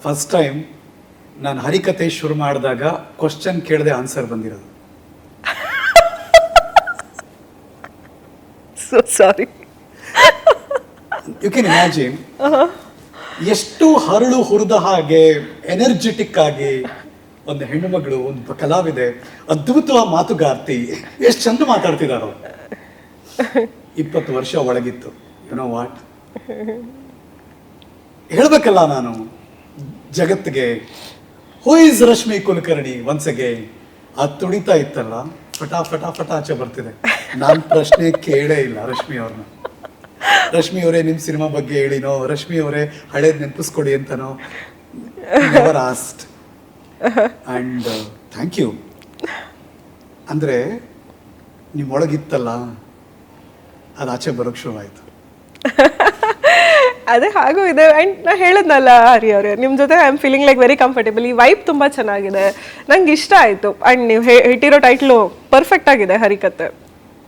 First time ನಾನು ಹರಿಕತೆ ಶುರು ಮಾಡಿದಾಗ ಕ್ವಶನ್ ಕೇಳದೆ ಆನ್ಸರ್ ಬಂದಿರೋದು. So sorry. You can imagine ಎಷ್ಟು ಹರಳು ಹುರಿದ ಹಾಗೆ ಎನರ್ಜೆಟಿಕ್ ಆಗಿ ಒಂದು ಹೆಣ್ಣು ಮಗಳು, ಒಂದು ಕಲಾವಿದೆ, ಅದ್ಭುತವಾದ ಮಾತುಗಾರ್ತಿ, ಎಷ್ಟು ಚಂದ ಮಾತಾಡ್ತಿದಾರೋ. 20 ವರ್ಷ ಒಳಗಿತ್ತು. ಯು ನೋ ವಾಟ್, ಹೇಳ್ಬೇಕಲ್ಲ ನಾನು ಜಗತ್ತಿಗೆ, who is Rashmi Kulkarni once again. ಅದು ತುಳಿತಾ ಇತ್ತಲ್ಲ, ಫಟ ಆಚೆ ಬರ್ತಿದೆ. ನಾನು ಪ್ರಶ್ನೆ ಕೇಳೇ ಇಲ್ಲ ರಶ್ಮಿ ಅವ್ರನ್ನ. ರಶ್ಮಿ ಅವರೇ ನಿಮ್ಮ ಸಿನಿಮಾ ಬಗ್ಗೆ ಹೇಳಿನೋ, ರಶ್ಮಿ ಅವರೇ ಹಳೇದ್ ನೆನಪಿಸ್ಕೊಡಿ ಅಂತನೋ, never asked. And thank you. ಅಂದ್ರೆ ನಿಮ್ಮೊಳಗಿತ್ತಲ್ಲ, ಅದು ಆಚೆ ಬರೋಕ್ ಶುರು ಆಯ್ತು. ಅದೇ ಹಾಗೂ ಇದೆ. ಆ್ಯಂಡ್ ನಾ ಹೇಳಿದ್ನಲ್ಲ ಹರಿ ಅವರೇ, ನಿಮ್ಮ ಜೊತೆ I am feeling like very comfortable. ಈ ವೈಬ್ ತುಂಬ ಚೆನ್ನಾಗಿದೆ, ನಂಗೆ ಇಷ್ಟ ಆಯಿತು. ಆ್ಯಂಡ್ ನೀವು ಇಟ್ಟಿರೋ ಟೈಟ್ಲು ಪರ್ಫೆಕ್ಟ್ ಆಗಿದೆ, ಹರಿಕತೆ.